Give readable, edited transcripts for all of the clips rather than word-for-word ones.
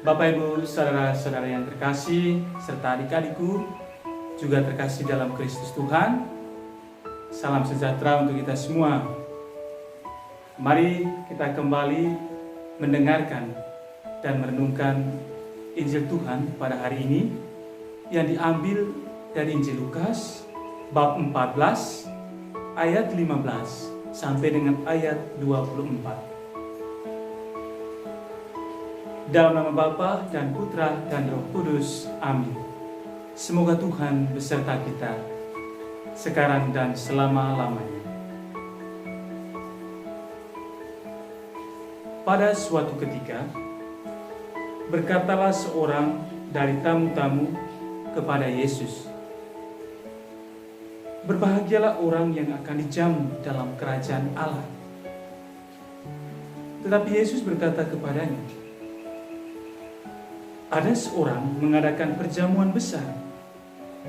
Bapak, Ibu, saudara-saudara yang terkasih, serta adik-adikku, juga terkasih dalam Kristus Tuhan, salam sejahtera untuk kita semua. Mari kita kembali mendengarkan dan merenungkan Injil Tuhan pada hari ini yang diambil dari Injil Lukas bab 14 ayat 15 sampai dengan ayat 24. Dalam nama Bapa dan Putra dan Roh Kudus, amin. Semoga Tuhan beserta kita sekarang dan selama-lamanya. Pada suatu ketika, berkatalah seorang dari tamu-tamu kepada Yesus, "Berbahagialah orang yang akan dijamu dalam kerajaan Allah." Tetapi Yesus berkata kepadanya, "Ada seorang mengadakan perjamuan besar,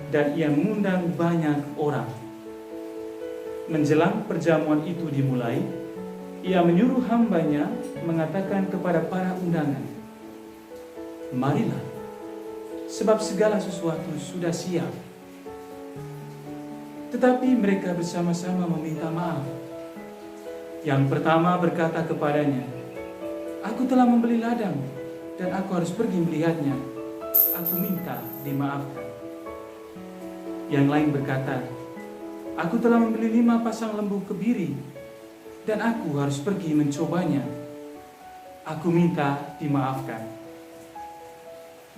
dan ia mengundang banyak orang. Menjelang perjamuan itu dimulai, ia menyuruh hambanya mengatakan kepada para undangan, 'Marilah, sebab segala sesuatu sudah siap.' Tetapi mereka bersama-sama meminta maaf. Yang pertama berkata kepadanya, 'Aku telah membeli ladang, dan aku harus pergi melihatnya. Aku minta dimaafkan.' Yang lain berkata, 'Aku telah membeli 5 pasang lembu kebiri, dan aku harus pergi mencobanya. Aku minta dimaafkan.'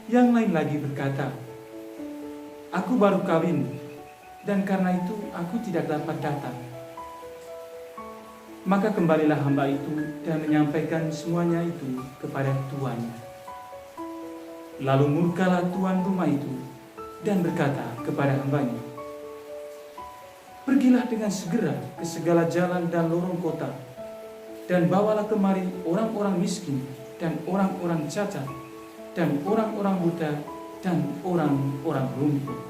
Yang lain lagi berkata, 'Aku baru kawin, dan karena itu aku tidak dapat datang.' Maka kembalilah hamba itu dan menyampaikan semuanya itu kepada tuannya. Lalu murkalah tuan rumah itu dan berkata kepada hambanya, 'Pergilah dengan segera ke segala jalan dan lorong kota, dan bawalah kemari orang-orang miskin dan orang-orang cacat, dan orang-orang buta dan orang-orang lumpuh.'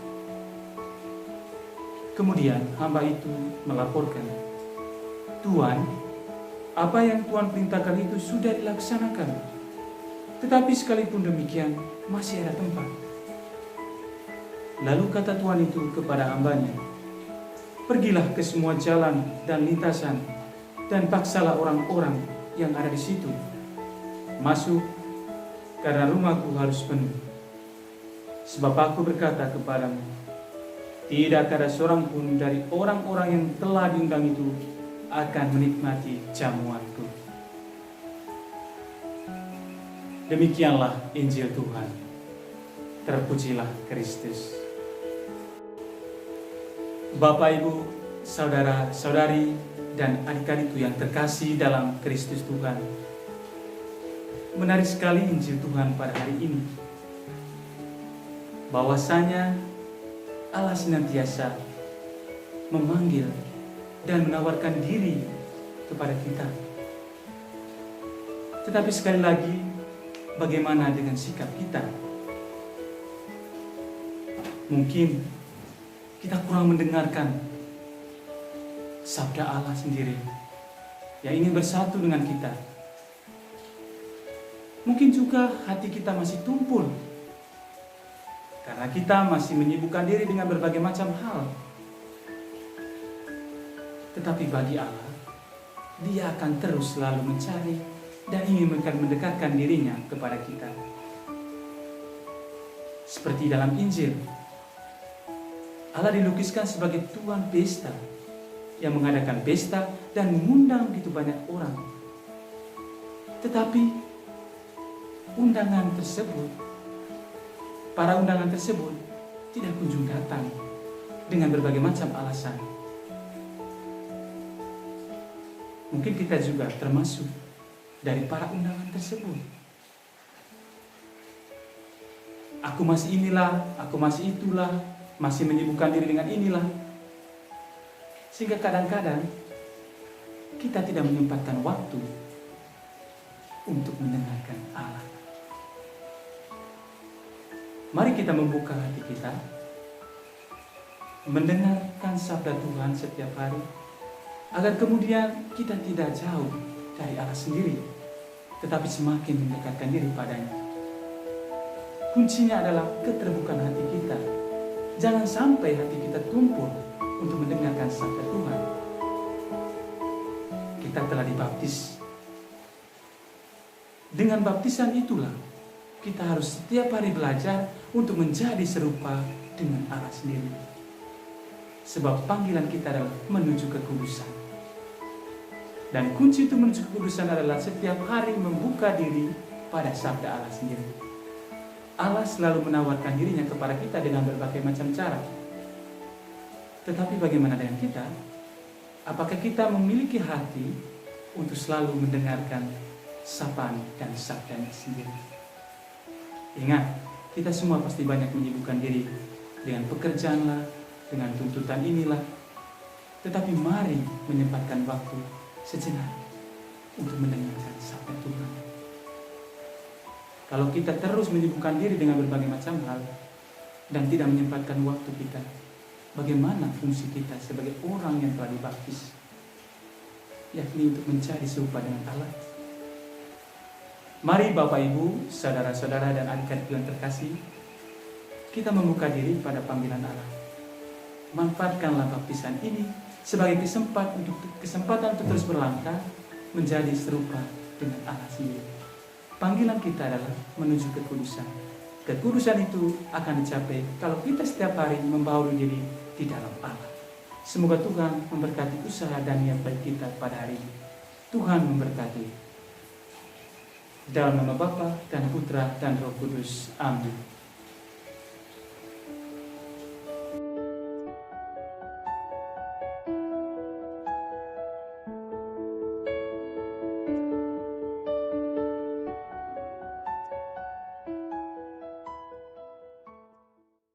Kemudian hamba itu melaporkan, 'Tuan, apa yang Tuan perintahkan itu sudah dilaksanakan. Tetapi sekalipun demikian, masih ada tempat.' Lalu kata tuan itu kepada hambanya, 'Pergilah ke semua jalan dan lintasan, dan paksalah orang-orang yang ada di situ masuk, karena rumahku harus penuh. Sebab aku berkata kepadamu, tidak ada seorang pun dari orang-orang yang telah diundang itu akan menikmati jamuanku.'" Demikianlah Injil Tuhan. Terpujilah Kristus. Bapak, Ibu, saudara-saudari, dan adik-adikku yang terkasih dalam Kristus Tuhan, menarik sekali Injil Tuhan pada hari ini. Bahwasanya Allah senantiasa memanggil dan menawarkan diri kepada kita. Tetapi sekali lagi, bagaimana dengan sikap kita? Mungkin kita kurang mendengarkan sabda Allah sendiri yang ingin bersatu dengan kita. Mungkin juga hati kita masih tumpul karena kita masih menyibukkan diri dengan berbagai macam hal. Tetapi bagi Allah, Dia akan terus selalu mencari dan ingin mendekatkan dirinya kepada kita. Seperti dalam Injil, Allah dilukiskan sebagai tuan pesta yang mengadakan pesta dan mengundang begitu banyak orang. Tetapi para undangan tersebut tidak kunjung datang dengan berbagai macam alasan. Mungkin kita juga termasuk dari para undangan tersebut. Aku masih inilah, aku masih itulah, masih menyibukkan diri dengan inilah. Sehingga kadang-kadang kita tidak menyempatkan waktu untuk mendengarkan Allah. Mari kita membuka hati kita, mendengarkan sabda Tuhan setiap hari, agar kemudian kita tidak jauh dari Allah sendiri, tetapi semakin mendekatkan diri padanya. Kuncinya adalah keterbukaan hati kita. Jangan sampai hati kita tumpul untuk mendengarkan sabda Tuhan. Kita telah dibaptis. Dengan baptisan itulah kita harus setiap hari belajar untuk menjadi serupa dengan Allah sendiri. Sebab panggilan kita adalah menuju kekudusan. Dan kunci untuk menuju kekudusan adalah setiap hari membuka diri pada sabda Allah sendiri. Allah selalu menawarkan dirinya kepada kita dengan berbagai macam cara. Tetapi bagaimana dengan kita? Apakah kita memiliki hati untuk selalu mendengarkan sapaan dan sabdanya sendiri? Ingat, kita semua pasti banyak menyibukkan diri dengan pekerjaan lah, dengan tuntutan inilah. Tetapi mari menyempatkan waktu sejenak untuk mendengarkan sabda Tuhan. Kalau kita terus menyibukkan diri dengan berbagai macam hal dan tidak menyempatkan waktu kita, bagaimana fungsi kita sebagai orang yang telah dibaptis, yakni untuk mencari serupa dengan Allah? Mari Bapak Ibu, saudara-saudara dan adik-adik yang terkasih, kita membuka diri pada panggilan Allah. Manfaatkanlah baptisan ini sebagai kesempatan untuk terus berlangkah menjadi serupa dengan Allah sendiri. Panggilan kita adalah menuju kekudusan. Kekudusan itu akan dicapai kalau kita setiap hari membaharui diri di dalam Allah. Semoga Tuhan memberkati usaha dan niat baik kita pada hari ini. Tuhan memberkati. Dalam nama Bapa dan Putra dan Roh Kudus. Amin.